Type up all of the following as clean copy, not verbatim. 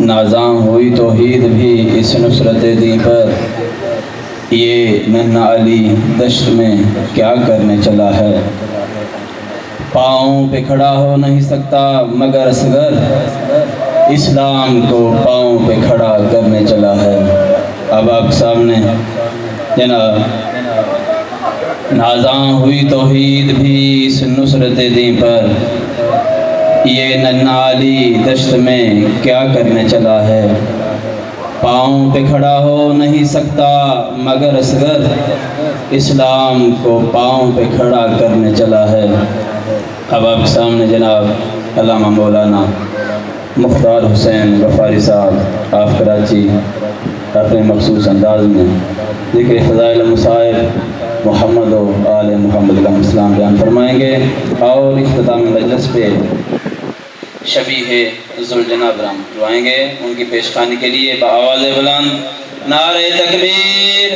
نازاں ہوئی توحید بھی اس نصرت دین پر، یہ ننھا علی دشت میں کیا کرنے چلا ہے؟ پاؤں پہ کھڑا ہو نہیں سکتا مگر اصغر، اسلام کو پاؤں پہ کھڑا کرنے چلا ہے۔ اب آپ کے سامنے جناب نازاں ہوئی توحید بھی اس نصرت دین پر، یہ ننھا علی دشت میں کیا کرنے چلا ہے؟ پاؤں پہ کھڑا ہو نہیں سکتا مگر اصغر، اسلام کو پاؤں پہ کھڑا کرنے چلا ہے۔ اب آپ کے سامنے جناب علامہ مولانا مختار حسین غفاری صاحب آف کراچی اپنے مخصوص انداز میں ذکر فضائل مصائب محمد و آل محمد علیہ السلام بیان فرمائیں گے، اور اختتام مجلس پہ شبیہ ذوالجناب رحمت دعائیں گے۔ ان کی پیشخانی کے لیے بآواز بلند نعرہ تکبیر،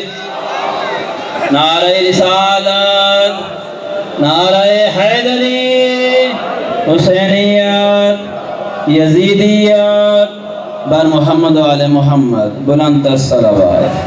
نعرہ رسالت، نعرہ حیدری، حسینیت، یزیدیت، بر محمد و آل محمد، بلند الصلوات۔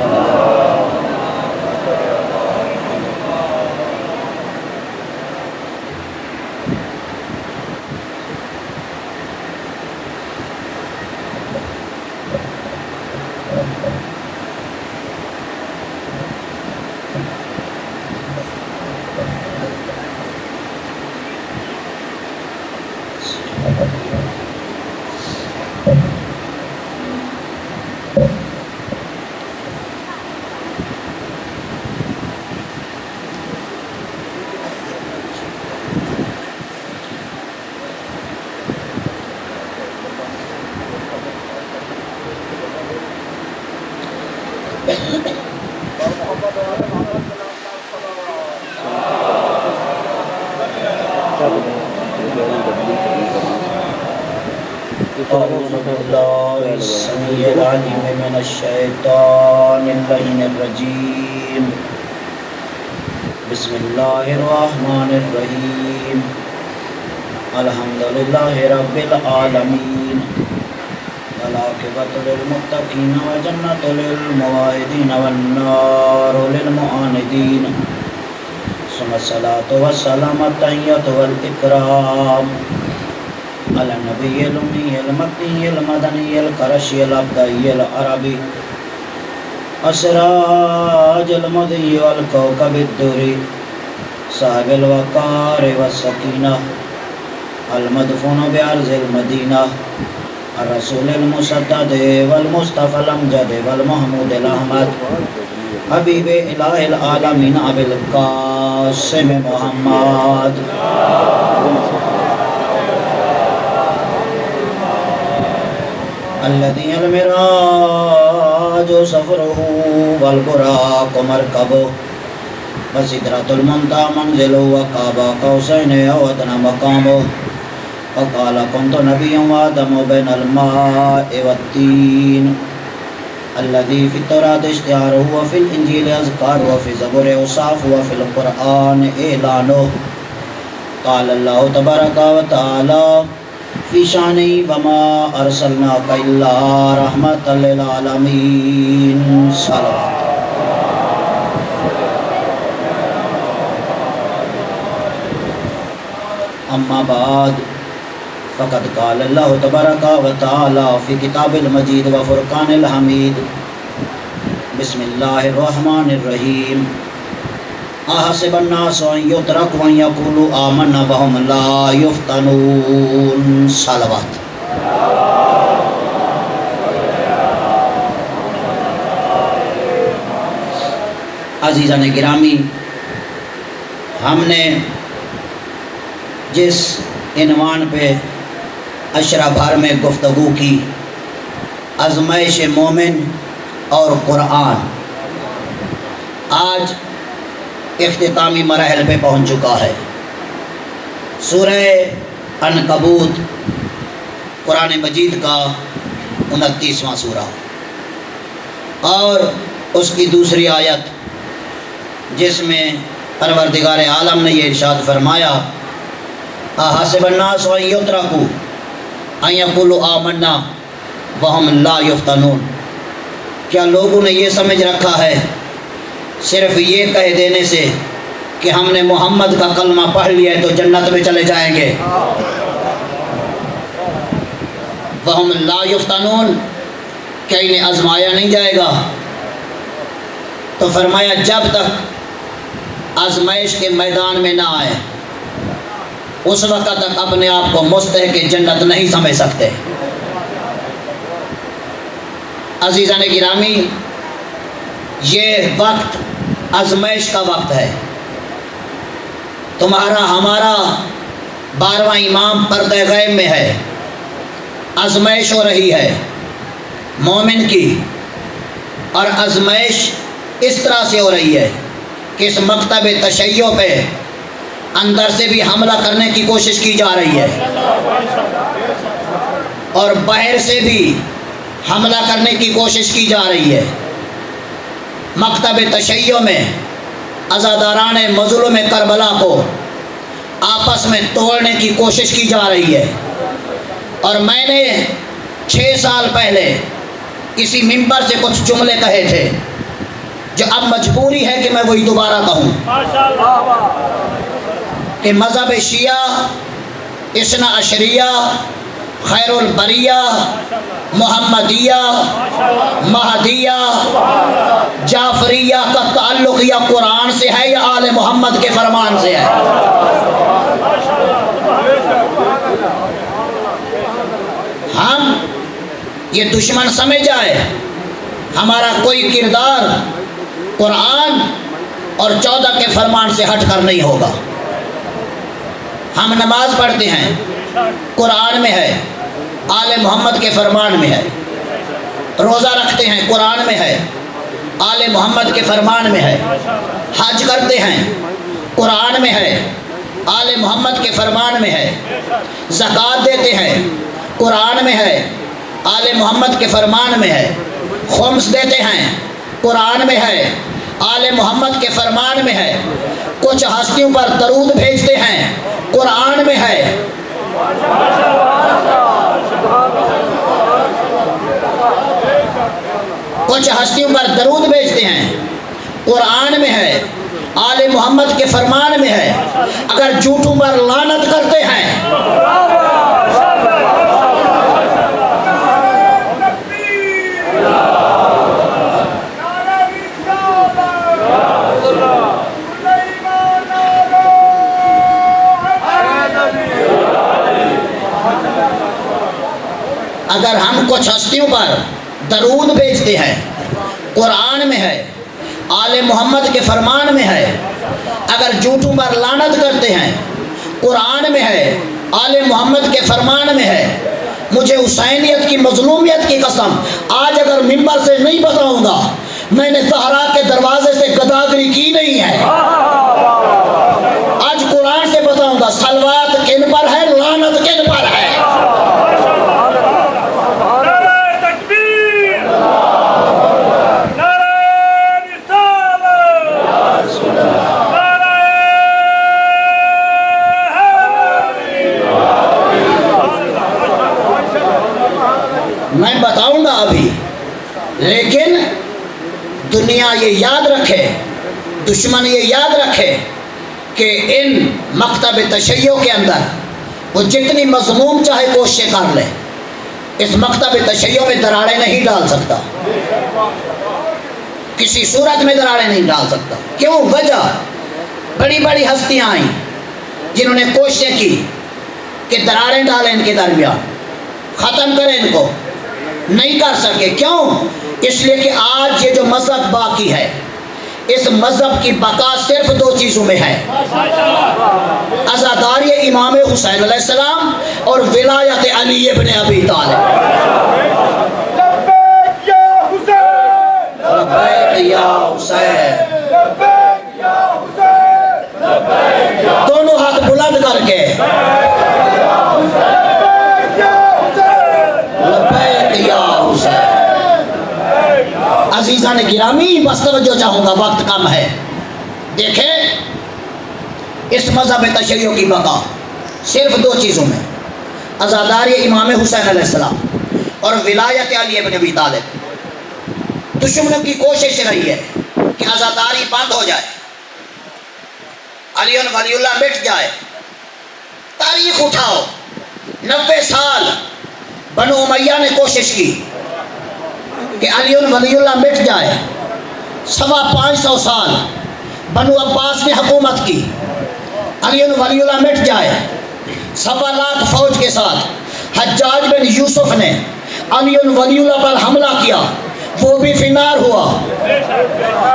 أعوذ بالله السميع العليم من الشيطان اللعين الرجيم. بسم الله الرحمن الرحيم. الحمد لله رب العالمين، والعاقبة للمتقين، وجنة للموحدين، والنار للمعاندين. ثم الصلاة والسلام التحية والإكرام على النبي الأمي المكي المدني القرشي الأبدعي العربي السراج المضيء والكوكب الدوري صاحب الوقار والسكينة المدفون بأرض المدينة الرسول المسدد والمصطفى الأمجد والمحمود الأحمد حبيب إله العالمين أبي القاسم محمد الذي المراج سفره والبراق مركبه وسدرة المنتهى منزله وقاب قوسين أو أدنى مقامه. وقال كنت نبيا وآدم بين الماء والطين الذي في التوراة اشتهاره وفي الإنجيل أذكاره وفي الزبور أوصافه وفي القرآن إعلانه. قال الله تبارك وتعالى في شانه وما أرسلناك إلا رحمة للعالمين. صلوات. أما بعد فقد قال الله تبارك وتعالى في كتاب المجيد وفرقان الحميد. بسم الله الرحمن الرحيم. أحسب الناس أن يتركوا أن يقولوا آمنا وهم لا يفتنون. صلوات. عزیزان گرامی، ہم نے جس عنوان پہ عشرہ بھر میں گفتگو کی، آزمائش مومن اور قرآن، آج اختتامی مراحل پہ پہنچ چکا ہے۔ سورہ عنکبوت قرآن مجید کا 29واں سورہ، اور اس کی دوسری آیت جس میں پروردگار عالم نے یہ ارشاد فرمایا احسب الناس ان یترکوا ان یقولوا آمنا وہم لا یفتنون، کیا لوگوں نے یہ سمجھ رکھا ہے صرف یہ کہہ دینے سے کہ ہم نے محمد کا کلمہ پڑھ لیا ہے تو جنت میں چلے جائیں گے؟ وہم لا یفتنون، کیا انہیں آزمایا نہیں جائے گا؟ تو فرمایا جب تک آزمائش کے میدان میں نہ آئے اس وقت تک اپنے آپ کو مستحق جنت نہیں سمجھ سکتے۔ عزیزان گرامی، یہ وقت آزمائش کا وقت ہے۔ تمہارا ہمارا 12واں امام پردہ غیب میں ہے، آزمائش ہو رہی ہے مومن کی، اور آزمائش اس طرح سے ہو رہی ہے کہ اس مکتب تشیع پہ اندر سے بھی حملہ کرنے کی کوشش کی جا رہی ہے اور باہر سے بھی حملہ کرنے کی کوشش کی جا رہی ہے۔ مکتب تشیع میں عزاداران مظلوم کربلا کو آپس میں توڑنے کی کوشش کی جا رہی ہے، اور میں نے 6 سال پہلے کسی منبر سے کچھ جملے کہے تھے جو اب مجبوری ہے کہ میں وہی دوبارہ کہوں کہ مذہب شیعہ، اثنا عشریہ، خیر البریہ، محمدیہ، مہدیہ، جعفریہ کا تعلق یا قرآن سے ہے یا آل محمد کے فرمان سے ہے؟ ہم یہ دشمن سمجھ جائے ہمارا کوئی کردار قرآن اور 14 کے فرمان سے ہٹ کر نہیں ہوگا۔ ہم نماز پڑھتے ہیں، قرآن میں ہے، آل محمد کے فرمان میں ہے۔ روزہ رکھتے ہیں، قرآن میں ہے، آل محمد کے فرمان میں ہے۔ حج کرتے ہیں، قرآن میں ہے، آل محمد کے فرمان میں ہے۔ زکوٰۃ دیتے ہیں، قرآن میں ہے، آل محمد کے فرمان میں ہے۔ خمس دیتے ہیں، قرآن میں ہے، آل محمد کے فرمان میں ہے۔ کچھ ہستیوں پر درود بھیجتے ہیں، قرآن میں ہے۔ کچھ ہستیوں پر درود بھیجتے ہیں، قرآن میں ہے، آل محمد کے فرمان میں ہے۔ اگر جھوٹوں پر لعنت کرتے ہیں، اگر ہم کچھ ہستیوں پر درود بھیجتے ہیں، قرآن میں ہے، آل محمد کے فرمان میں ہے۔ اگر جھوٹوں پر لعنت کرتے ہیں، قرآن میں ہے، آل محمد کے فرمان میں ہے۔ مجھے حسینیت کی مظلومیت کی قسم آج اگر منبر سے نہیں بتاؤں گا، میں نے زہرا کے دروازے سے گداگری کی نہیں ہے۔ آج قرآن سے بتاؤں گا صلوات کن پر ہے، لعنت کن پر ہے۔ میں بتاؤں گا ابھی، لیکن دنیا یہ یاد رکھے، دشمن یہ یاد رکھے کہ ان مکتب تشیع کے اندر وہ جتنی مذموم چاہے کوششیں کر لے، اس مکتب تشیع میں دراڑیں نہیں ڈال سکتا، کسی صورت میں دراڑیں نہیں ڈال سکتا۔ کیوں؟ وجہ بڑی بڑی ہستیاں آئیں جنہوں نے کوششیں کی کہ دراڑیں ڈالیں ان کے درمیان، ختم کریں ان کو، نہیں کر سکے۔ کیوں؟ اس لیے کہ آج یہ جو مذہب باقی ہے، اس مذہب کی بقا صرف 2 چیزوں میں ہے: عزاداری امام حسین علیہ السلام اور ولایت علی ابن ابی طالب۔ لبیک یا حسین، لبیک یا حسین، لبیک یا حسین، لبیک یا، دونوں ہاتھ بلند کر کے عزیزان گرامی، بس توجہ چاہوں گا، وقت کم ہے۔ دیکھیں اس مذہب تشیع کی بقا صرف 2 چیزوں میں: عزاداری امام حسین علیہ السلام اور ولایت علی ابن ابی طالب. دشمنوں کی کوشش رہی ہے کہ عزاداری بند ہو جائے، علی ولی اللہ مٹ جائے. تاریخ اٹھاؤ، 90 سال بنو امیہ نے کوشش کی کہ علی ولی اللہ مٹ جائے. 550 سال بنو عباس نے حکومت کی، علی ولی اللہ مٹ جائے. 1.25 لاکھ فوج کے ساتھ حجاج بن یوسف نے علی ولی اللہ پر حملہ کیا، وہ بھی فنار ہوا.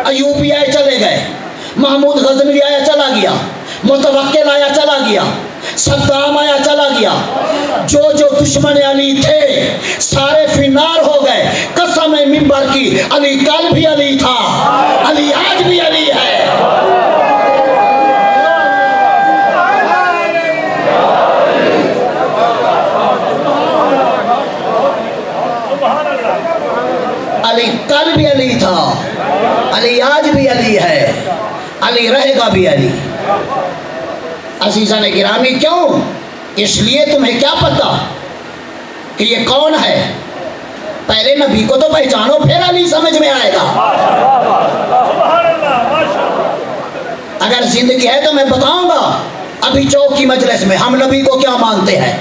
ایوبی آئے چلے گئے، محمود غزنوی آیا چلا گیا، متوکل آیا چلا گیا، صدام آیا چلا گیا. جو دشمن علی تھے سارے فنار ہو گئے. قسم منبر کی، علی کل بھی علی تھا، علی آج بھی علی ہے. علی کل بھی علی تھا، علی آج بھی علی ہے، علی رہے گا بھی علی. عزیزان گرامی، کیوں؟ اس لیے تمہیں کیا پتا کہ یہ کون ہے؟ پہلے نبی کو تو پہچانو، پھر علی سمجھ میں آئے گا. اگر زندگی ہے تو میں بتاؤں گا ابھی چوک کی مجلس میں ہم نبی کو کیا مانتے ہیں.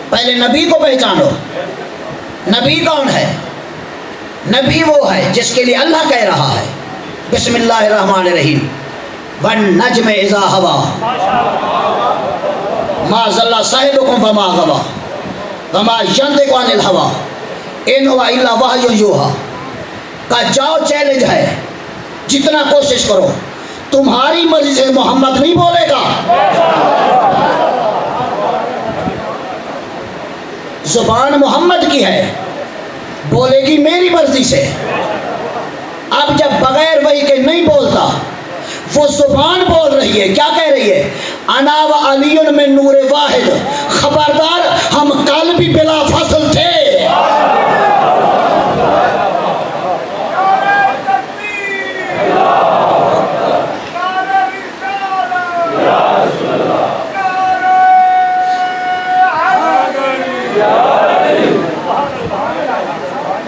پہلے نبی کو پہچانو. نبی کون ہے؟ نبی وہ ہے جس کے لیے اللہ کہہ رہا ہے بسم اللہ الرحمن الرحیم والنجم اذا ہوا ما ضل صاحبکم وما غوا وما ینطق عن الہوا ان ہوا الا وحی یوحی. کا جاؤ چیلنج ہے، جتنا کوشش کرو تمہاری مرضی سے محمد نہیں بولے گا. زبان محمد کی ہے، بولے گی میری مرضی سے. اب جب بغیر وحی کے نہیں بولتا، وہ زبان بول رہی ہے. کیا کہہ رہی ہے؟ انا و علی من نور واحد. خبردار، ہم کل بھی بلا فصل تھے.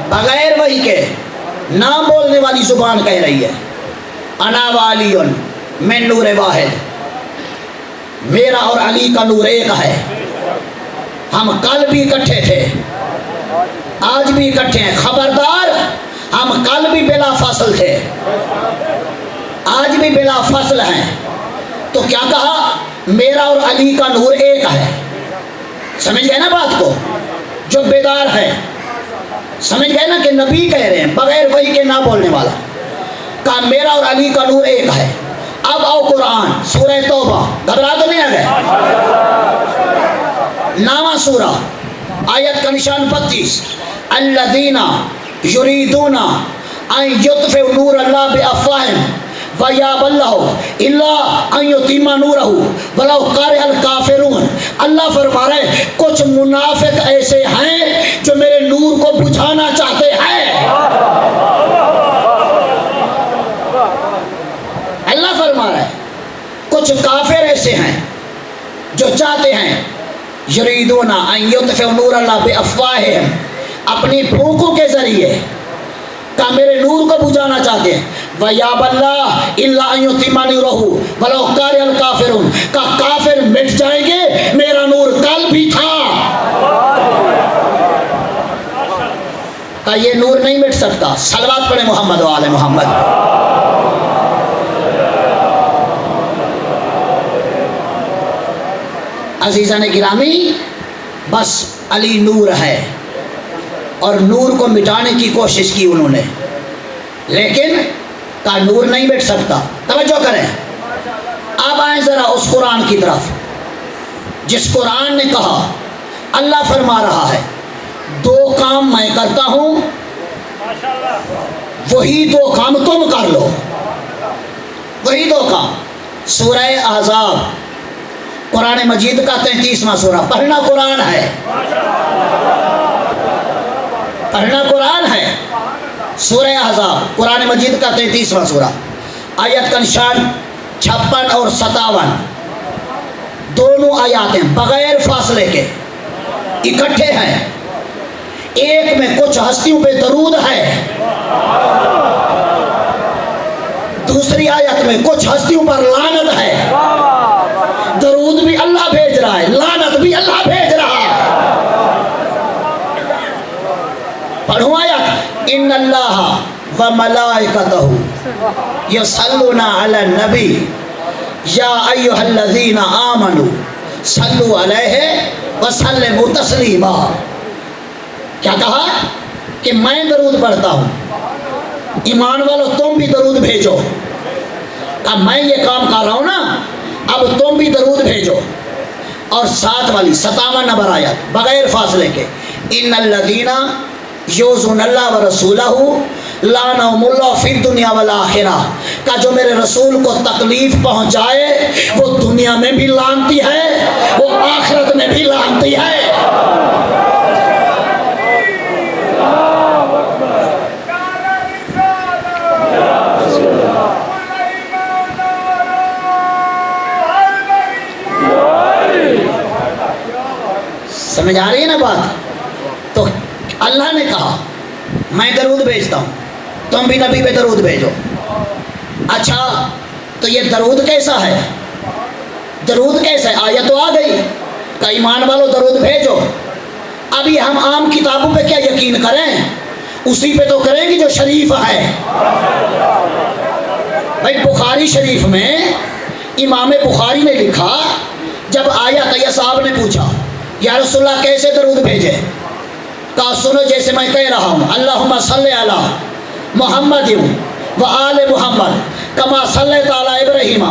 بغیر وحی کے نام بولنے والی زبان کہہ رہی ہے انا و علی من نور واحد. میرا اور علی کا نور ایک ہے. ہم کل بھی اکٹھے تھے، آج بھی اکٹھے ہیں. خبردار، ہم کل بھی بلا فصل تھے، آج بھی بلا فصل ہیں. تو کیا کہا؟ میرا اور علی کا نور ایک ہے. سمجھ گئے نا بات کو؟ جو بیدار ہے سمجھ گئے نا کہ نبی کہہ رہے ہیں بغیر وحی کے نہ بولنے والا. کہا میرا اور علی کا نور ایک ہے. اب آؤ قرآن سورہ توبہ. گھبرا تو نہیں آ گئے؟ 9واں سورہ آیت کا نشان 32. الذین یریدون ان یطفئوا نور اللہ بافواہہم ویابی اللہ الا ان یتم نورہ ولو کرہ الکافرون. اللہ فرما رہے کچھ منافق ایسے ہیں جو میرے نور کو بجھانا چاہتے ہیں. اللہ فرما رہے کچھ کافر ایسے ہیں جو چاہتے ہیں یریدون ان یطفئوا نور اللہ بافواہہم، اپنی پھونکوں کے ذریعے کہ میرے نور کو بجھانا چاہتے ہیں. وَيَابَ اللَّهُ إِلَّا أَن يُتِمَّ نُورَهُ وَلَوْ كَرِهَ الْكَافِرُونَ. کہ کافر مٹ جائیں گے، میرا نور کل بھی تھا. کہ یہ نور نہیں مٹ سکتا. صلوات پڑھیں محمد و آل محمد. عزیزان گرامی، بس علی نور ہے اور نور کو مٹانے کی کوشش کی انہوں نے، لیکن کا نور نہیں مٹ سکتا. توجہ کریں. اب آئیں ذرا اس قرآن کی طرف جس قرآن نے کہا اللہ فرما رہا ہے 2 کام میں کرتا ہوں، وہی 2 کام تم کر لو. وہی 2 کام. سورہ احزاب قرآن مجید کا 33واں سورہ. پڑھنا قرآن ہے، پڑھنا قرآن ہے. سورہ احزاب قرآن مجید کا 33واں سورہ آیت کا نشان 56 اور 57. دونوں آیات ہیں بغیر فاصلے کے. اکٹھے ہیں، ایک میں کچھ ہستیوں پہ درود ہے، دوسری آیت میں کچھ ہستیوں پر لعنت ہے۔ درود بھی اللہ بھیج رہا ہے، لعنت بھی اللہ بھیج رہا ہے۔ پڑھو آیت، ان اللہ و ملائکتہ یصلون علی النبی یا ایھا الذین آمنوا صلوا علیہ وسلموا تسلیما۔ کیا کہا کہ میں درود پڑھتا ہوں، ایمان والو تم بھی درود بھیجو۔ اب میں یہ کام کر رہا ہوں نا، اب تم بھی درود بھیجو۔ اور ساتھ والی 57 نمبر آیت بغیر فاصلے کے، ان الذین یؤذون اللہ ورسولہ لعنہم اللہ فی الدنیا والآخرہ، کا جو میرے رسول کو تکلیف پہنچائے وہ دنیا میں بھی لعنتی ہے، وہ آخرت میں بھی لعنتی ہے۔ سمجھ آ رہی ہے نا بات؟ تو اللہ نے کہا میں درود بھیجتا ہوں، تم بھی نبی پہ درود بھیجو۔ اچھا تو یہ درود کیسا ہے؟ درود کیسا ہے؟ آیت تو آ گئی کہ ایمان والو درود بھیجو۔ ابھی ہم عام کتابوں پہ کیا یقین کریں؟ اسی پہ تو کریں گے جو شریف ہے۔ بھائی بخاری شریف میں امام بخاری نے لکھا، جب آیا طیب صاحب نے پوچھا یا رسول اللہ کیسے درود بھیجے؟ کہا سنو جیسے میں کہہ رہا ہوں، اللہم صلی علی محمد و آل محمد کما صلیت علی ابراہیم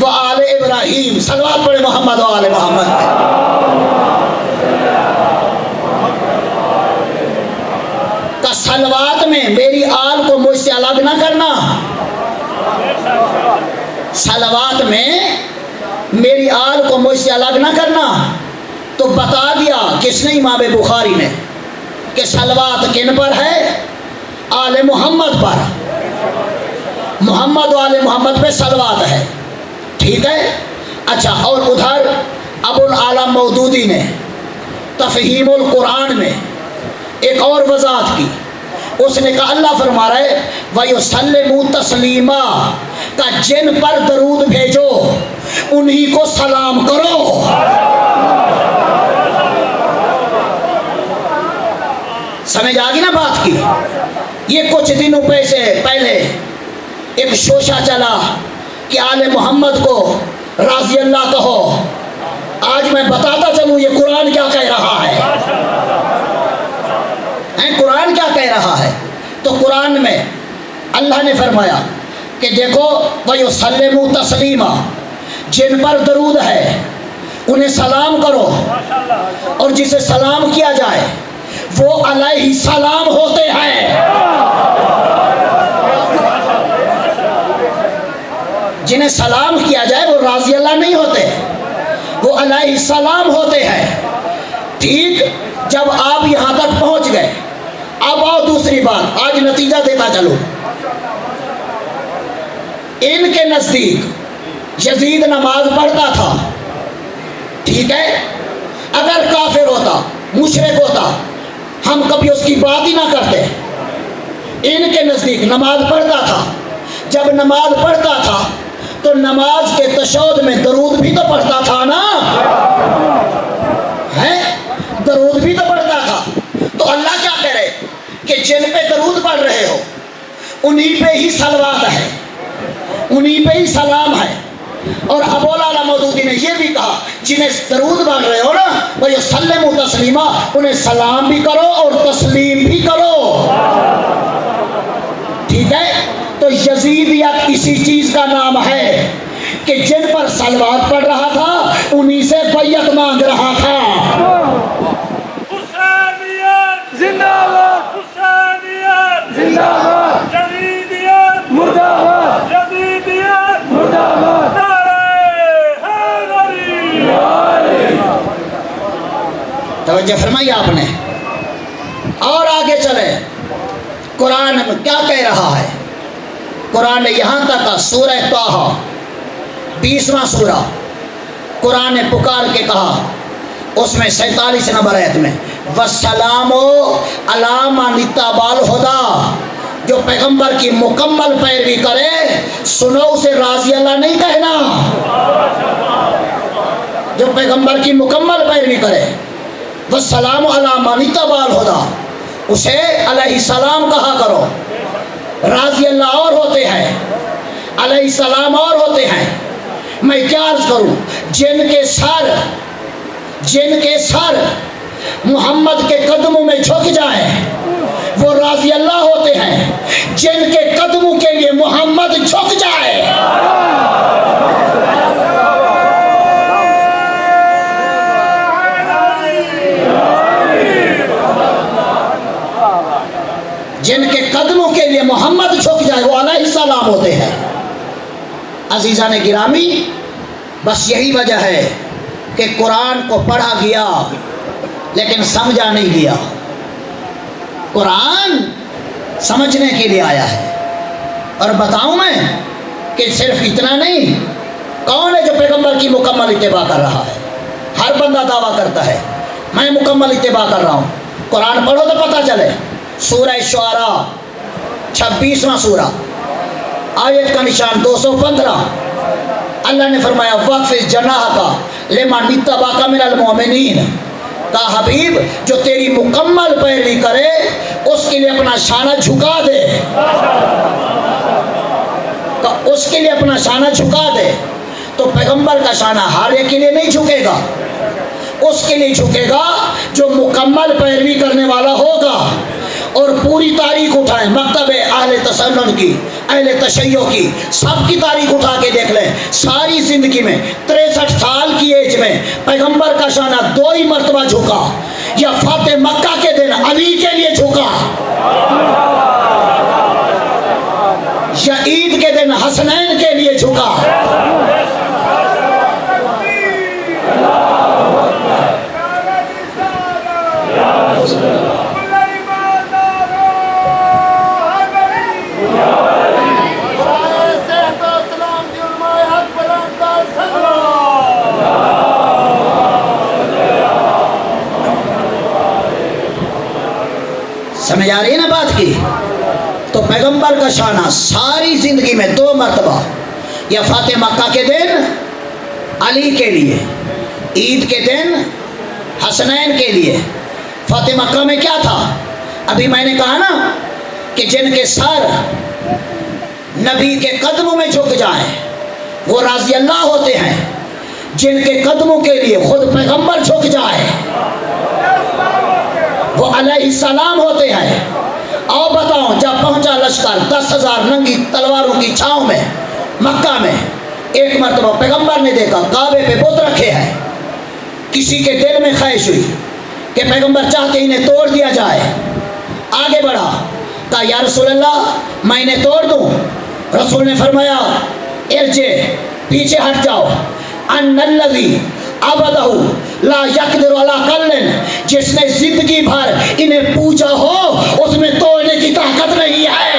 و آل ابراہیم۔ صلوات پڑھے محمد و آل محمد پہ۔ کہ صلوات میں میری آل کو مجھ سے الگ نہ کرنا، صلوات میں میری آل کو مجھ سے الگ نہ کرنا۔ تو بتا دیا کس نے؟ امام بخاری نے، کہ صلوات کن پر ہے؟ آل محمد پر، محمد و آل محمد پہ صلوات ہے، ٹھیک ہے۔ اچھا اور ادھر ابو العالی مودودی نے تفہیم القرآن میں ایک اور وضاحت کی، اس نے کہا اللہ فرما رہا ہے وَيُسَلِّمُوا تَسْلِيمًا، کہ جن پر درود بھیجو انہی کو سلام کرو۔ سمجھ آگی نا بات کی؟ یہ کچھ دنوں پہلے ایک شوشہ چلا کہ آل محمد کو رضی اللہ کہو۔ آج میں بتاتا چلوں یہ قرآن کیا کہہ رہا ہے، قرآن کیا کہہ رہا ہے۔ تو قرآن میں اللہ نے فرمایا کہ دیکھو وَيُسَلِّمُوا تَسْلِيمًا، جن پر درود ہے انہیں سلام کرو، اور جسے سلام کیا جائے وہ علیہ السلام ہوتے ہیں۔ جنہیں سلام کیا جائے وہ رضی اللہ نہیں ہوتے، وہ علیہ السلام ہوتے ہیں، ٹھیک۔ جب آپ یہاں تک پہنچ گئے، اب آؤ دوسری بات، آج نتیجہ دیتا چلو۔ ان کے نزدیک یزید نماز پڑھتا تھا، ٹھیک ہے، اگر کافر ہوتا مشرک ہوتا ہم کبھی اس کی بات ہی نہ کرتے۔ ان کے نزدیک نماز پڑھتا تھا، جب نماز پڑھتا تھا تو نماز کے تشہد میں درود بھی تو پڑھتا تھا نا، ہے درود بھی تو پڑھتا تھا۔ تو اللہ کیا کہہ رہے کہ جن پہ درود پڑھ رہے ہو انہی پہ ہی صلوات ہے، انہی پہ ہی سلام ہے۔ اور ابو العالی مودودی نے یہ بھی کہا جنہیں درود پڑھ رہے ہو نا وَيُسَلِّمُوا تَسْلِيمًا، انہیں سلام بھی کرو اور تسلیم بھی کرو، ٹھیک ہے۔ تو یزید یا کسی چیز کا نام ہے کہ جن پر صلوات پڑھ رہا تھا انہی سے بیعت مانگ رہا تھا۔ حسینیت زندہ باد، حسینیت زندہ باد، یزیدیت مردہ باد، یزیدیت مردہ باد، توجہ فرمائی آپ نے۔ اور آگے چلے، قرآن میں کیا کہہ رہا ہے؟ قرآن نے یہاں تک سورہ طٰہٰ 20واں سورہ، قرآن نے پکار کے کہا اس میں 47 نمبر آیت میں وَالسَّلَامُ عَلَىٰ مَنِ اتَّبَعَ الْهُدَىٰ، جو پیغمبر کی مکمل پیروی کرے سنو اسے راضی اللہ نہیں کہنا، جو پیغمبر کی مکمل پیروی کرے وَالسَّلَامُ عَلَىٰ مَنِ اتَّبَعَ الْهُدَىٰ، اسے علیہ السلام کہا کرو۔ راضی اللہ اور ہوتے ہیں، علیہ السلام اور ہوتے ہیں۔ میں کیا عرض کروں، جن کے سر محمد کے قدموں میں جھک جائیں وہ راضی اللہ ہوتے ہیں، جن کے قدموں کے لیے محمد جھک جائے۔ جن کے قدموں کے لیے محمد جھک جائے وہ علیہ السلام ہوتے ہیں۔ عزیزان گرامی، بس یہی وجہ ہے کہ قرآن کو پڑھا گیا لیکن سمجھا نہیں گیا۔ قرآن سمجھنے کے لیے آیا ہے۔ اور بتاؤں میں کہ صرف اتنا نہیں، کون ہے جو پیغمبر کی مکمل اتباع کر رہا ہے؟ ہر بندہ دعویٰ کرتا ہے میں مکمل اتباع کر رہا ہوں۔ قرآن پڑھو تو پتہ چلے۔ سورہ شعراء 26واں سورہ، آیت کا نشان 215، اللہ نے فرمایا وَخْفِضْ جَنَاحَكَ لِمَنِ اتَّبَعَكَ مِنَ الْمُؤْمِنِينَ، کہا حبیب جو تیری مکمل پیروی کرے اس کے لیے اپنا شانہ جھکا دے، اس کے لیے اپنا شانہ جھکا دے۔ تو پیغمبر کا شانہ ہر ایک کے لیے نہیں جھکے گا، اس کے لیے جھکے گا جو مکمل پیروی کرنے والا ہوگا۔ اور پوری تاریخ اٹھائیں، مکتب اہل تسنن کی، اہل تشیع کی، سب کی تاریخ اٹھا کے دیکھ لیں۔ ساری زندگی میں 63 سال کی ایج میں پیغمبر کا شانہ 2 ہی مرتبہ جھکا، یا فتح مکہ کے دن علی کے لیے جھکا، یا عید کے دن حسنین کے لیے جھکا۔ سمجھ آ رہی ہے نا بات کی؟ تو پیغمبر کا شانہ ساری زندگی میں 2 مرتبہ، یا فاتح مکہ کے دن علی کے لیے، عید کے دن حسنین کے لیے۔ فاتح مکہ میں کیا تھا؟ ابھی میں نے کہا نا کہ جن کے سر نبی کے قدموں میں جھک جائیں وہ راضی اللہ ہوتے ہیں، جن کے قدموں کے لیے خود پیغمبر جھک جائے وہ علیہ السلام ہوتے ہیں۔ اور بتاؤ، جب پہنچا لشکر 10,000 ننگی تلواروں کی چھاؤں میں مکہ میں، ایک مرتبہ پیغمبر نے دیکھا کعبے پہ بت رکھے ہیں۔ کسی کے دل میں خواہش ہوئی کہ پیغمبر چاہتے انہیں توڑ دیا جائے، آگے بڑھا، کہا یا رسول اللہ میں انہیں توڑ دوں؟ رسول نے فرمایا ارجع، پیچھے ہٹ جاؤ، ان الذی عبدہ لا یقدر علی قلن، جس نے زندگی بھر انہیں پوجا ہو اس میں توڑنے کی طاقت نہیں ہے۔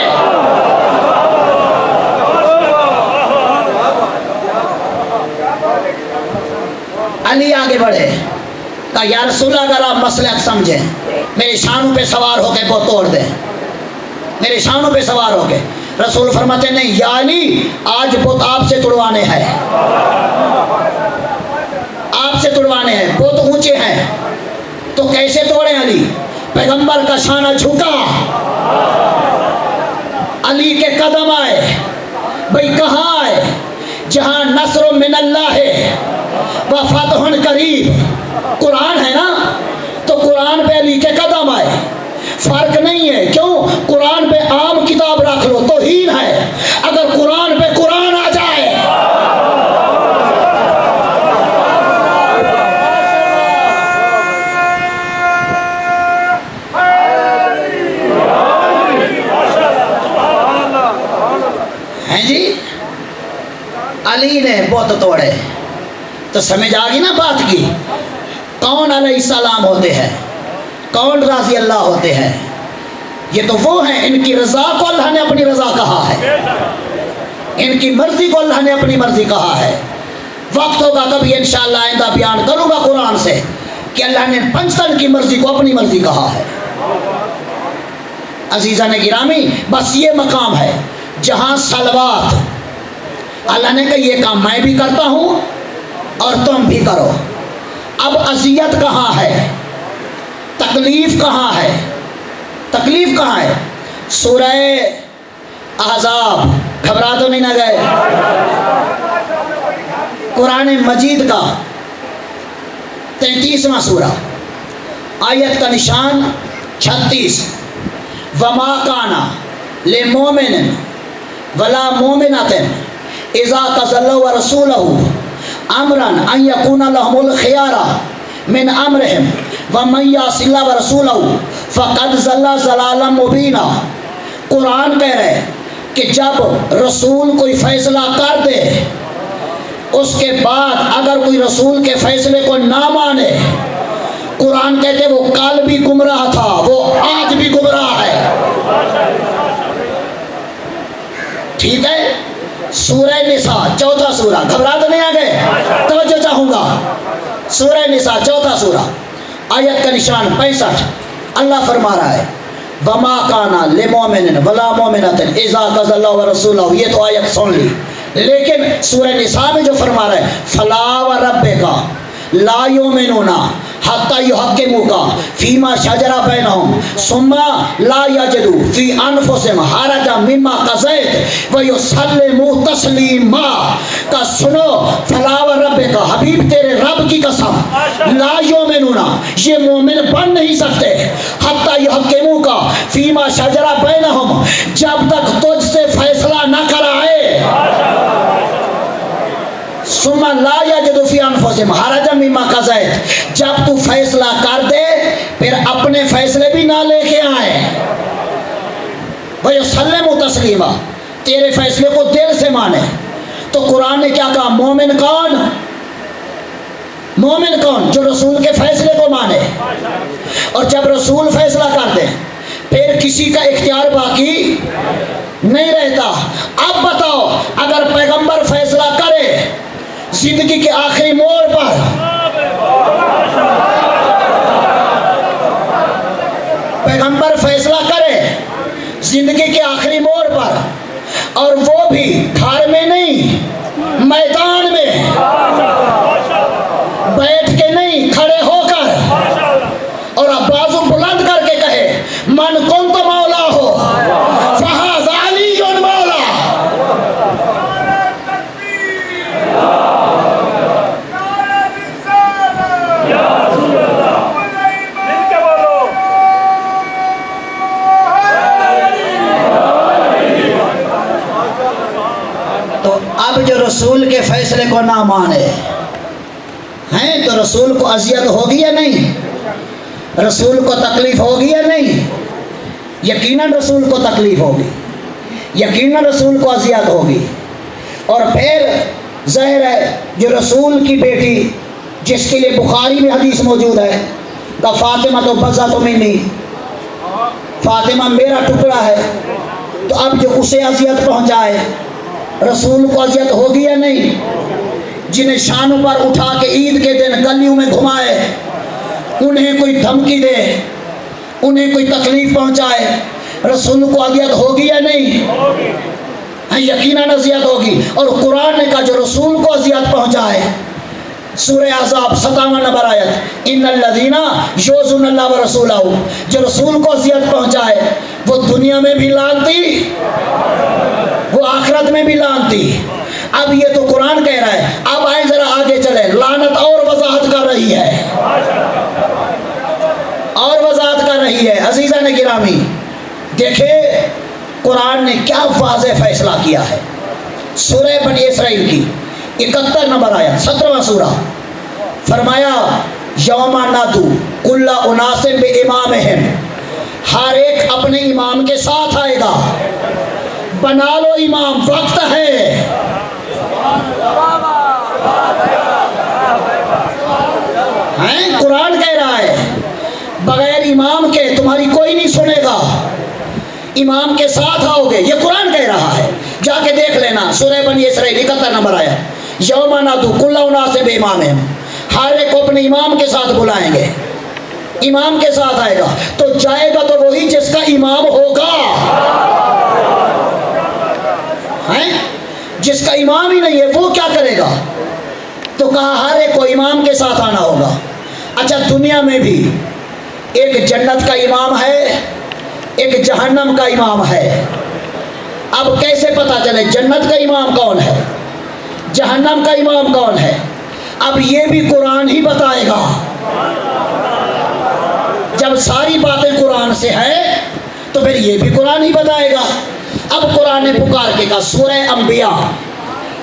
علی آگے بڑھے، کہا یا رسول اللہ اگر آپ مصلحت سمجھیں میرے شانوں پہ سوار ہو کے وہ توڑ دیں، میرے شانوں پہ سوار ہو کے۔ رسول فرماتے نہیں یا علی آج بت آپ سے توڑوانے ہیں، آپ سے توڑوانے ہیں، بت اونچے ہیں۔ تو کیسے توڑیں علی؟ پیغمبر کا شانہ جھکا، علی کے قدم آئے۔ بھئی کہاں آئے؟ جہاں نصر من اللہ ہے وفتح قریب، قرآن ہے نا، تو قرآن پہ علی کے قدم آئے۔ فرق نہیں ہے، کیوں؟ قرآن پہ عام کتاب رکھ لو توہین ہے، اگر قرآن پہ قرآن آ جائے۔ ہیں جی، علی نے بت توڑے، تو سمجھ آ گئی نا بات کی؟ کون علیہ السلام ہوتے ہیں، کون راضی اللہ ہوتے ہیں؟ یہ تو وہ ہیں ان کی رضا کو اللہ نے اپنی رضا کہا ہے، ان کی مرضی کو اللہ نے اپنی مرضی کہا ہے۔ وقت ہوگا کبھی انشاءاللہ آئندہ بیان کروں گا قرآن سے کہ اللہ نے پنجتن کی مرضی کو اپنی مرضی کہا ہے۔ عزیزان گرامی، بس یہ مقام ہے جہاں صلوات اللہ نے کہا یہ کام میں بھی کرتا ہوں اور تم بھی کرو۔ اب اذیت کہاں ہے؟ تکلیف کہاں ہے؟ تکلیف کہاں ہے؟ سورہ احزاب، گھبرا تو نہیں نہ گئے؟ قرآن مجید کا 33واں سورہ، آیت کا نشان 36، وما کانا لمومن ولا مومنۃ اذا قضى الله ورسوله امرا ان يكون لهم الخيار من امرهم ومن يعص الله ورسوله فقد ضل ضلالا مبینا۔ قرآن کہہ رہے کہ جب رسول کوئی فیصلہ کر دے، اس کے بعد اگر کوئی رسول کے فیصلے کو نہ مانے، قرآن کہتے وہ کل بھی گمراہ تھا، وہ آج بھی گمراہ ہے۔ ٹھیک ہے؟ سورہ نساء 4واں سورہ، گھبرا تو نہیں آ گئے؟ توجہ چاہوں گا، سورہ نساء 4واں سورہ، آیت کا نشان 65، اللہ فرما رہا ہے وما کانا لمومن ولا مومنۃ اذا قضى الله ورسوله، یہ تو آیت سن لی، لیکن سورہ نساء میں جو فرما رہا ہے فلا وربک لا یؤمنون حتی یحکموک فیما شجر بینہم ثم لا یجدوا فی انفسہم حرجا مما قضیت ویسلموا تسلیما۔ کا سنو، فلا وربک، حبیب تیرے رب کی قسم، لا یؤمنون، یہ مومن بن نہیں سکتے، حتی یحکموک فیما شجر بینہم، جب تک تجھ سے فیصلہ نہ کرائے، ثم لا یجدوا فی انفسہم حرجا مما قضیت، جب تو فیصلہ کر دے پھر اپنے فیصلے بھی نہ لے کے آئے، وَيُسَلِّمُوا تَسْلِيمًا، تیرے فیصلے کو دل سے مانے۔ تو قرآن نے کیا کہا؟ مومن کون؟ مومن کون؟ جو رسول کے فیصلے کو مانے، اور جب رسول فیصلہ کر دے پھر کسی کا اختیار باقی نہیں رہتا۔ اب بتاؤ، اگر پیغمبر فیصلہ کرے زندگی کے آخری موڑ پر، پیغمبر فیصلہ کرے زندگی کے آخری موڑ پر، اور وہ بھی گھر میں نہیں، میدان میں بیٹھ کے نہیں، کھڑے ہو کر، اور اب بازو بلند کر کے کہے من کنت مولا ہو فہذا علی مولا۔ تو اب جو رسول کے فیصلے کو نہ مانے ہیں تو رسول کو اذیت ہوگی یا نہیں؟ رسول کو تکلیف ہوگی یا نہیں؟ یقیناً رسول کو تکلیف ہوگی، یقیناً رسول کو اذیت ہوگی۔ اور پھر ظاہر ہے جو رسول کی بیٹی، جس کے لیے بخاری میں حدیث موجود ہے کہ فاطمہ تو بضعۃ منی، فاطمہ میرا ٹکڑا ہے، تو اب جو اسے اذیت پہنچائے رسول کو اذیت ہوگی یا نہیں؟ جنہیں شانوں پر اٹھا کے عید کے دن گلیوں میں گھمائے، انہیں کوئی دھمکی دے، انہیں کوئی تکلیف پہنچائے، رسول کو اذیت ہوگی یا نہیں؟ یقیناً اذیت ہوگی۔ اور قرآن نے کہا جو رسول کو اذیت پہنچائے، سورہ احزاب 57 نمبر آیت، ان الذین یؤذون اللہ ورسولہ، جو رسول کو اذیت پہنچائے وہ دنیا میں بھی لعنتی، وہ آخرت میں بھی لعنتی۔ اب یہ تو قرآن کہہ رہا ہے، اب آئے ذرا آگے چلے، لعنت اور وضاحت کر رہی ہے، اور وضاحت کر رہی ہے۔ عزیزان گرامی، دیکھیں قرآن نے کیا واضح فیصلہ کیا ہے۔ سورہ بنی اسرائیل کی 71 نمبر آیت، 17واں سورہ، فرمایا یوم ندعو کل اناس بامامہم، ہر ایک اپنے امام کے ساتھ آئے گا، بنا لو امام، وقت ہے۔ قرآن کہہ رہا ہے بغیر امام کے تمہاری کوئی نہیں سنے گا، امام کے ساتھ آؤ گے، یہ قرآن کہہ رہا ہے۔ جا کے دیکھ لینا سورہ بنی اسرائیل 71 نمبر آیا، یوم ندعو کل اناس بامامہم، ہر ایک کو اپنے امام کے ساتھ بلائیں گے، امام کے ساتھ آئے گا تو جائے گا تو وہی جس کا امام ہوگا، ہیں؟ جس کا امام ہی نہیں ہے وہ کیا کرے گا؟ تو کہا ہر ایک کو امام کے ساتھ آنا ہوگا۔ اچھا دنیا میں بھی ایک جنت کا امام ہے، ایک جہنم کا امام ہے۔ اب کیسے پتا چلے جنت کا امام کون ہے، جہنم کا امام کون ہے؟ اب یہ بھی قرآن ہی بتائے گا۔ جب ساری باتیں قرآن سے ہیں تو پھر یہ بھی قرآن ہی بتائے گا۔ اب قرآن نے پکار کے کہا، سورہ انبیاء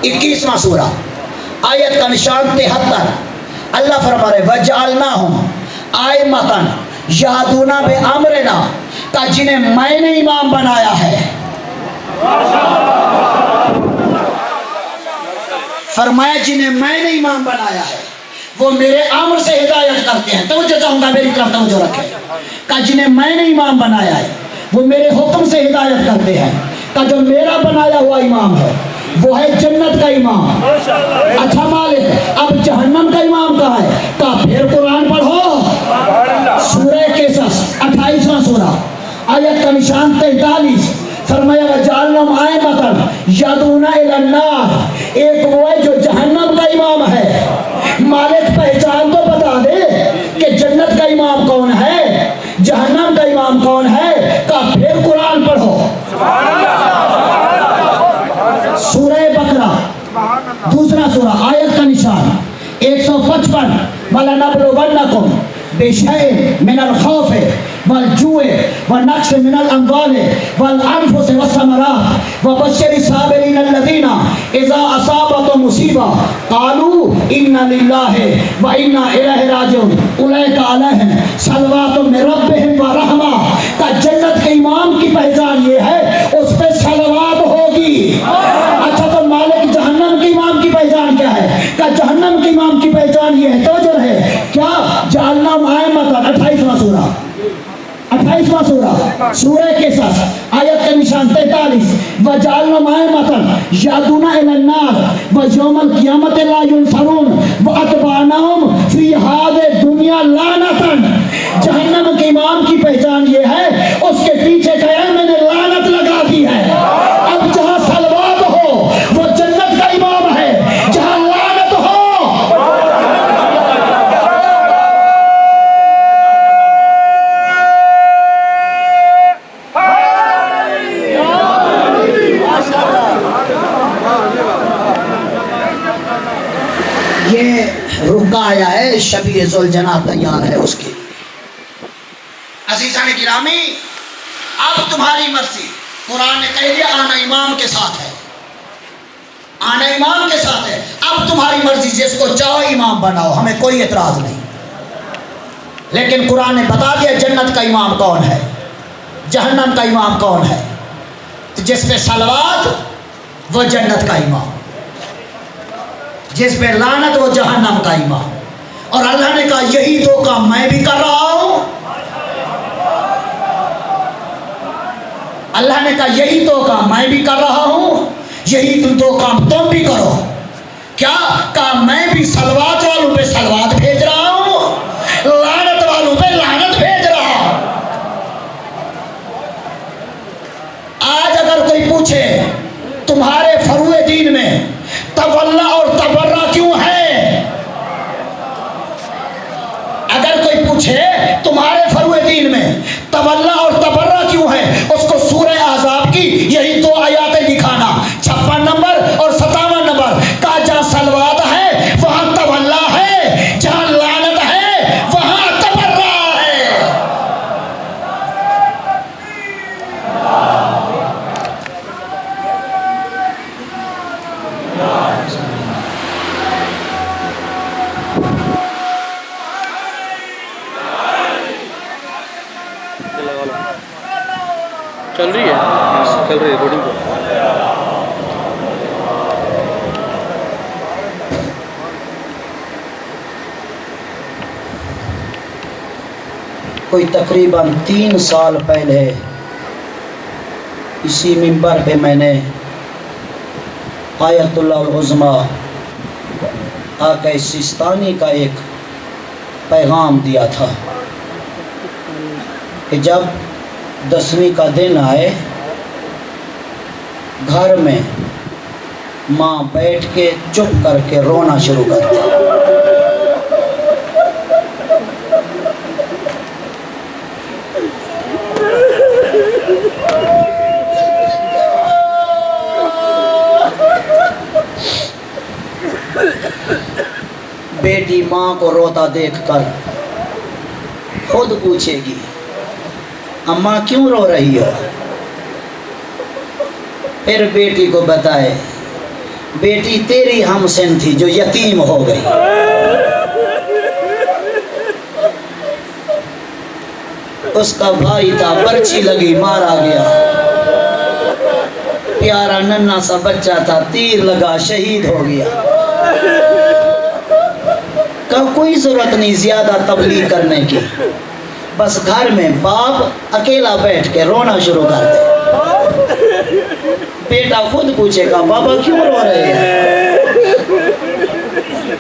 21واں سورہ آیت کا نشان 73، اللہ فرما رہے وَجَعَلْنَاهُمْ أَئِمَّةً يَهْدُونَ بِأَمْرِنَا، کہ جنہیں میں نے امام بنایا ہے، فرمایا جنہیں میں نے امام بنایا ہے وہ میرے امر سے ہدایت کرتے ہیں۔ توجہ چاہوں گا، میری طرف توجہ رکھیں۔ کہ جنہیں میں نے امام بنایا ہے وہ میرے حکم سے ہدایت کرتے ہیں۔ کہ جو میرا بنایا ہوا امام ہے وہ ہے جنت کا امام۔ اچھا مالک، اب جہنم کا امام کہاں ہے؟ کہ پھر قرآن پڑھو، سورہ قصص 28واں سورہ آیت کا نشان 43، فرمایا وَجَعَلْنَاهُمْ أَئِمَّةً يَدْعُونَ إِلَى النَّارِ، ایک وہ ہے جو جہنم کا امام ہے۔ مالک پہچان تو بتا دے کہ جنت کا امام کون ہے، جہنم کا امام کون ہے؟ کہ پھر قرآن پڑھو، سورہ بقرہ دوسرا سورہ آیت کا نشان 155، وَلَنَبْلُوَنَّكُمْ بِشَيْءٍ مِنَ الْخَوْفِ وَالْجُوعِ وَنَقْصٍ مِنَ الْأَمْوَالِ وَالْأَنْفُسِ وَالثَّمَرَاتِ وَبَشِّرِ الصَّابِرِينَ الَّذِينَ إِذَا أَصَابَتْهُمْ مُصِيبَةٌ قَالُوا إِنَّا لِلَّهِ وَإِنَّا إِلَيْهِ رَاجِعُونَ أُولَئِكَ عَلَيْهِمْ صَلَوَاتٌ مِّن رَّبِّهِمْ وَرَحْمَةٌ۔ کہ جنت کے امام کی پہچان یہ ہے اس پہ صلوات ہوگی۔ اچھا تو مالک جہنم کے امام کی پہچان کیا ہے؟ کہ جہنم کے امام کی پہچان یہ ہے، توجہ ہے کیا، جعلناہم أئمة 28واں سورہ 28واں سورہ سورہ قصص آیت کا نشان 43، وَجَعَلْنَاهُمْ أَئِمَّةً يَهْدُونَ إِلَى النَّارِ وَيَوْمَ الْقِيَامَةِ لَا يُنصَرُونَ وَأَتْبَعْنَاهُمْ فِي هَذِهِ الدُّنْيَا لَعْنَةً۔ جہنم کے امام کی پہچان یہ ہے اس کے پیچھے کا ہے میں نے لعنت لگا دی ہے۔ اب جہاں صلوات ہو وہ جنت کا امام ہے، جہاں لعنت ہو یہ رکا آیا ہے، شبیہ ذوالجناح تیار ہے اس کی۔ عزیزان گرامی، اب تمہاری مرضی، قرآن نے کہہ دیا آنا امام کے ساتھ ہے، آنا امام کے ساتھ ہے، اب تمہاری مرضی جس کو چاہو امام بناؤ، ہمیں کوئی اعتراض نہیں۔ لیکن قرآن نے بتا دیا جنت کا امام کون ہے، جہنم کا امام کون ہے، تو جس پہ صلوات وہ جنت کا امام، جس پہ لعنت وہ جہنم کا امام۔ اور اللہ نے کہا یہی دو کام میں بھی کر رہا ہوں، اللہ نے کہا یہی دو کام میں بھی کر رہا ہوں، یہی دو کام تم بھی کرو۔ کیا کہا؟ میں بھی صلوات والوں پہ صلوات بھیج رہا ہوں، لعنت والوں پہ لعنت بھیج رہا ہوں۔ آج اگر کوئی پوچھے تمہارے فروع دین میں تولا اور تبرہ کیوں ہے، اگر کوئی پوچھے تمہارے فروع دین میں تولا اور تبرہ کیوں ہے، اس کو سورہ احزاب کی یہی دو آیاتیں دکھانا، 56 نمبر اور 57 نمبر، کہا جہاں صلوات ہے وہاں تولا ہے، جہاں لعنت ہے وہاں تبرہ ہے۔ چل رہی ہے ریکارڈنگ کو۔ کوئی تقریباً 3 سال پہلے اسی منبر پہ میں نے آیت اللہ العظمیٰ آقا سیستانی کا ایک پیغام دیا تھا کہ جب 10ویں کا دن آئے گھر میں ماں بیٹھ کے چپ کر کے رونا شروع کر دے. بیٹی ماں کو روتا دیکھ کر خود پوچھے گی اماں کیوں رو رہی ہو؟ پھر بیٹی کو بتائے بیٹی تیری ہمسن تھی جو یتیم ہو گئی. اس کا بھائی تھا برچھی لگی مارا گیا. پیارا ننھا سا بچہ تھا تیر لگا شہید ہو گیا. کوئی ضرورت نہیں زیادہ تبلیغ کرنے کی، بس گھر میں باپ اکیلا بیٹھ کے رونا شروع کر دے. بیٹا خود پوچھے گا بابا کیوں رو رہے ہیں؟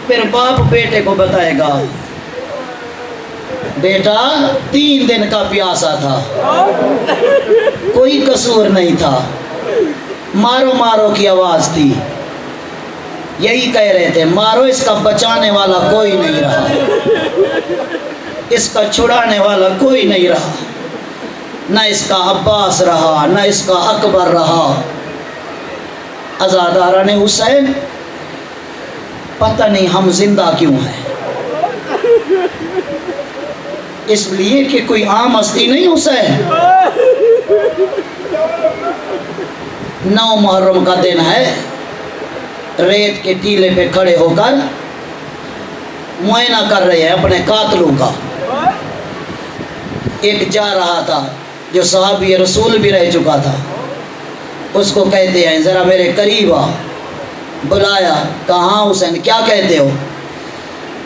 پھر باپ بیٹے کو بتائے گا بیٹا 3 دن کا پیاسا تھا، کوئی قصور نہیں تھا، مارو مارو کی آواز تھی، یہی کہہ رہے تھے مارو اس کا بچانے والا کوئی نہیں رہا، اس کا چھڑانے والا کوئی نہیں رہا، نہ اس کا عباس رہا نہ اس کا اکبر رہا. عزادارہ نے حسین پتہ نہیں ہم زندہ کیوں ہیں، اس لیے کہ کوئی عام ہستی نہیں حسین. 9 محرم کا دن ہے، ریت کے ٹیلے پہ کھڑے ہو کر معائنہ کر رہے ہیں اپنے قاتلوں کا. ایک جا رہا تھا جو صحابی رسول بھی رہ چکا تھا، اس کو کہتے ہیں ذرا میرے قریب آ. بلایا، کہا ہاں حسین کیا کہتے ہو؟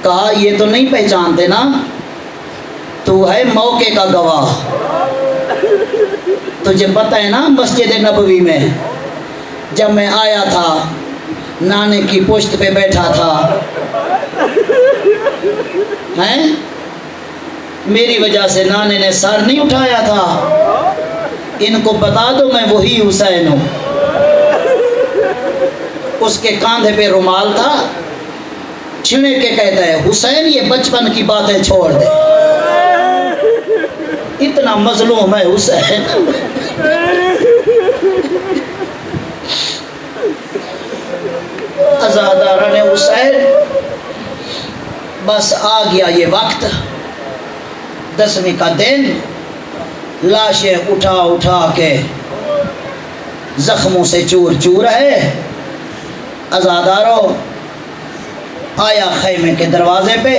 کہا یہ تو نہیں پہچانتے نا، تو ہے موقع کا گواہ. تجھے پتہ ہے نا مسجد نبوی میں جب میں آیا تھا نانے کی پشت پہ بیٹھا تھا ہیں، میری وجہ سے نانے نے سر نہیں اٹھایا تھا. ان کو بتا دو میں وہی حسین ہوں. اس کے کاندھے پہ رومال تھا، چھڑے کے کہتا ہے حسین یہ بچپن کی باتیں چھوڑ دے، اتنا مظلوم ہے حسین. عزادارہ نے حسین بس آ گیا یہ وقت، 10ویں کا دن، لاشیں اٹھا اٹھا کے زخموں سے چور چور ہے. عزاداروں آیا خیمے کے دروازے پہ،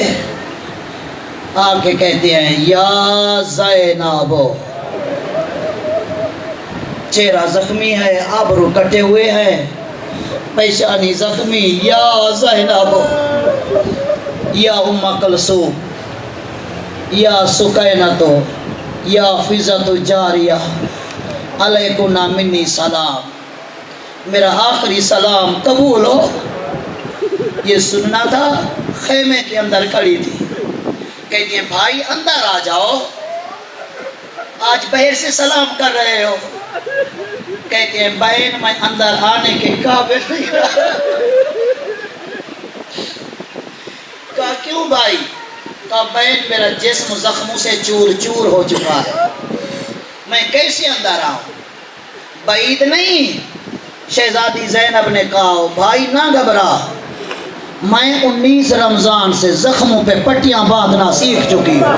آ کے کہتے ہیں یا زینب. چہرہ زخمی ہے، آبرو کٹے ہوئے ہیں، پیشانی زخمی. یا زینب، یا ام کلثوم، یا سکینۃ، یا فضۃ جاریہ، علیکم منی سلام، میرا آخری سلام قبول ہو. یہ سننا تھا. خیمے کے اندر کھڑی تھی، کہتی ہیں بھائی اندر آ جاؤ، آج باہر سے سلام کر رہے ہو. کہتے ہیں بہن میں اندر آنے کے قابل نہیں رہا. کہا کیوں بھائی؟ کہا بہن میرا جسم زخموں سے چور چور ہو چکا ہے، میں کیسے اندر آؤں؟ بعید نہیں. شہزادی زینب نے کہا بھائی نہ گھبرا، میں 19 رمضان سے زخموں پہ پٹیاں باندھنا سیکھ چکی ہوں.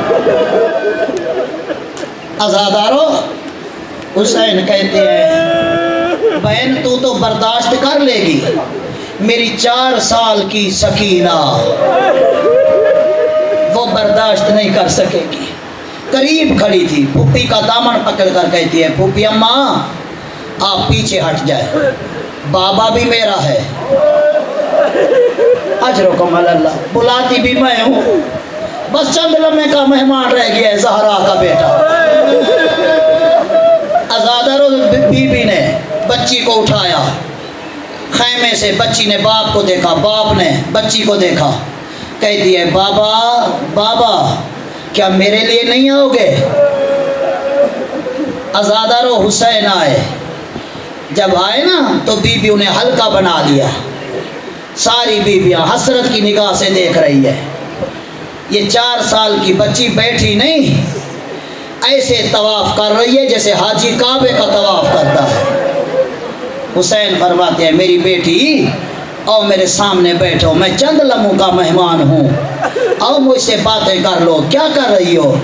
عزادارو حسین کہتے ہیں بہن تو برداشت کر لے گی، میری 4 سال کی سکینہ وہ برداشت نہیں کر سکے گی. قریب کھڑی تھی، پھوپھی کا دامن پکڑ کر کہتی ہے پھوپھی اماں آپ پیچھے ہٹ جائے، بابا بھی میرا ہے. اجرکم اللہ، بلاتی بھی میں ہوں، بس چند لمحے کا مہمان رہ گیا ہے زہرا کا بیٹا. عزادارو بی بی نے بچی کو اٹھایا خیمے سے، بچی نے باپ کو دیکھا، باپ نے بچی کو دیکھا. کہتی ہے بابا بابا کیا میرے لیے نہیں آؤ گے؟ عزادار و حسین آئے، جب آئے نا تو بیویوں نے ہلکا بنا لیا، ساری بیویاں حسرت کی نگاہ سے دیکھ رہی ہے، یہ 4 سال کی بچی بیٹھی نہیں ایسے طواف کر رہی ہے جیسے حاجی کعبے کا طواف کرتا ہے۔ حسین فرماتے ہیں میری بیٹی آؤ میرے سامنے بیٹھو، میں چند لمحوں کا مہمان ہوں، آؤ مجھ سے باتیں کر لو، کیا کر رہی ہو؟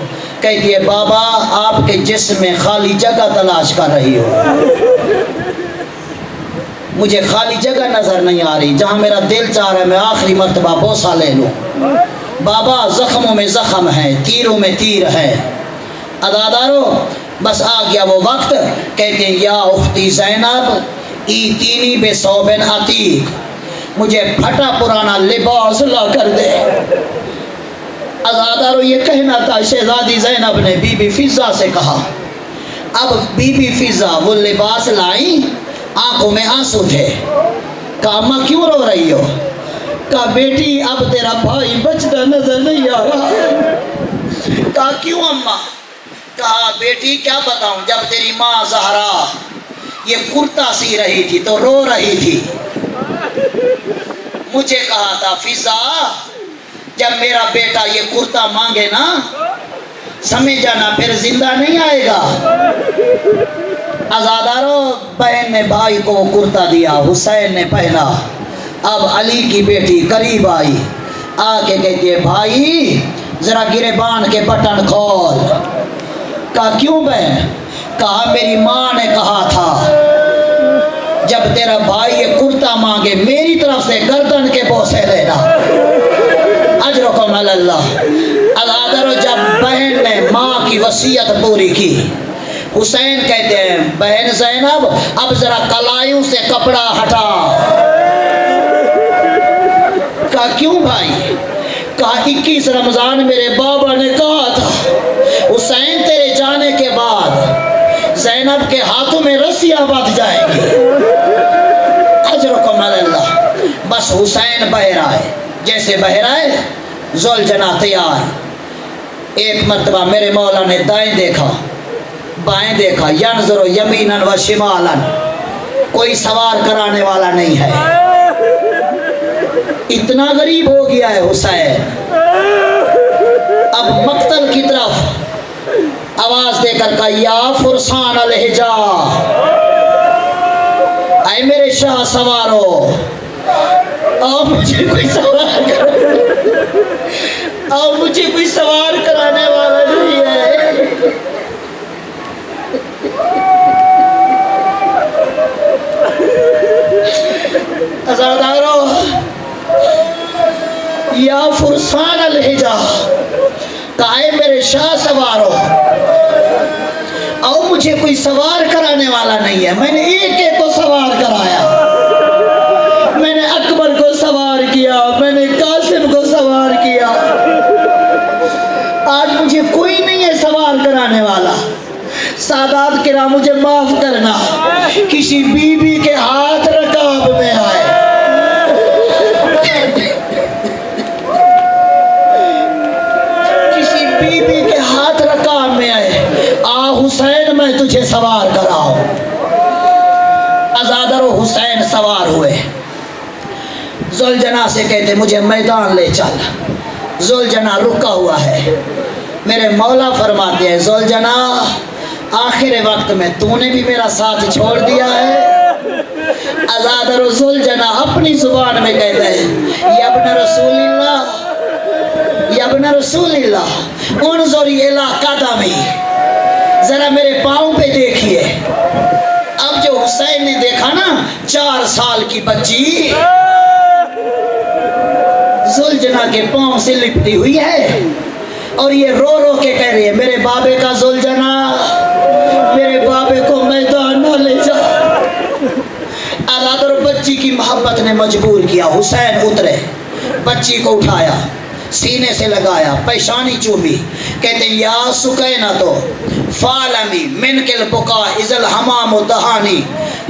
کہتی ہے بابا آپ کے جسم میں خالی جگہ تلاش کر رہی ہو، مجھے خالی جگہ نظر نہیں آ رہی، جہاں میرا دل چاہ رہا ہے میں آخری مرتبہ بوسہ لے لوں۔ بابا زخموں میں زخم ہے، تیروں میں تیر ہے۔ عزادارو بس آ گیا وہ وقت، کہتے ہیں یا اختی زینب ایتینی بے صوبن عتیق، مجھے پھٹا پرانا لباس لا کر دے۔ عزادارو یہ کہنا تھا شہزادی زینب نے بی بی فضہ سے کہا، اب بی بی فضہ وہ لباس لائیں، آنکھوں میں آنسو تھے، کہا اماں کیوں رو رہی ہو؟ کہا بیٹی اب تیرا بھائی بچتا نظر نہیں آ رہا۔ کہا کیوں اماں؟ کہا بیٹی کیا بتاؤں، جب تیری ماں زہرا یہ کرتا سی رہی تھی تو رو رہی تھی، مجھے کہا تھا فضہ جب میرا بیٹا یہ کرتا مانگے نا سمجھ جانا پھر زندہ نہیں آئے گا۔ عزادارو بہن نے بھائی کو کرتا دیا، حسین نے پہنا، اب علی کی بیٹی قریب آئی، آ کے کہتی ہے بھائی ذرا گریبان کے بٹن کھول۔ کہا کیوں بہن؟ کہا میری ماں نے کہا تھا جب تیرا بھائی یہ کرتا مانگے میری طرف سے گردن کے بوسے لینا، اجرکم علی اللہ۔ عزادارو جب بہن نے ماں کی وصیت پوری کی، حسین کہتے ہیں بہن زینب اب ذرا کلائیوں سے کپڑا ہٹا۔ کہا کیوں بھائی؟ کہا 21 رمضان میرے بابا نے کہا تھا حسین تیرے جانے کے بعد زینب کے ہاتھوں میں رسیاں بندھ جائیں گی۔ اجرکم علی اللہ۔ بس حسین بہر آئے، جیسے بہر آئے ذوالجناح تیار۔ ایک مرتبہ میرے مولا نے دائیں دیکھا بائیں دیکھا، ینظر یمینا و شمالا، کوئی سوار کرانے والا نہیں ہے، اتنا غریب ہو گیا ہے حسین۔ اب مقتل کی طرف آواز دے کر کہا یا فرسان الحجا، اے میرے شاہ سوارو آؤ مجھے کوئی سوار آؤ مجھے کوئی سوار کرانے والا نہیں ہے۔ عزادارو یا فرسان الحجا، کہا میرے شاہ سوارو او مجھے کوئی سوار کرانے والا نہیں ہے، میں نے ایک ایک کو سوار کرایا، میں نے اکبر کو سوار کیا، میں نے قاسم کو سوار کیا، آج مجھے کوئی نہیں ہے سوار کرانے والا۔ سادات کرام مجھے معاف کرنا، کسی بی بی کے ہاتھ رکاب میں آئے، کسی بی بی کے ہاتھ رکاب میں آئے، آ حسین میں تجھے سوار کراؤں۔ عزادر و حسین سوار ہوئے، ذوالجناح سے کہتے مجھے میدان لے چل۔ ذوالجناح رکا ہوا ہے، میرے مولا فرماتے ہیں ذوالجناح آخر وقت میں تو نے بھی میرا ساتھ چھوڑ دیا ہے۔ عزادر و ذوالجناح اپنی زبان میں کہتے ہیں یا ابن رسول اللہ، یا ابن رسول اللہ انظری الی قدمی، ذرا میرے پاؤں پہ دیکھیے۔ اب جو حسین نے دیکھا نا 4 سال کی بچی ذوالجناح کے پاؤں سے لپٹی ہوئی ہے اور یہ رو رو کے کہہ رہی ہے میرے بابے کا ذوالجناح، میرے بابے کو میدان نہ لے جا۔ عزادر بچی کی محبت نے مجبور کیا، حسین اترے، بچی کو اٹھایا، سینے سے لگایا، پیشانی چومی، کہتے ہیں یا سکینہ تو فالمی من کل بکا ازل حمام و دہانی،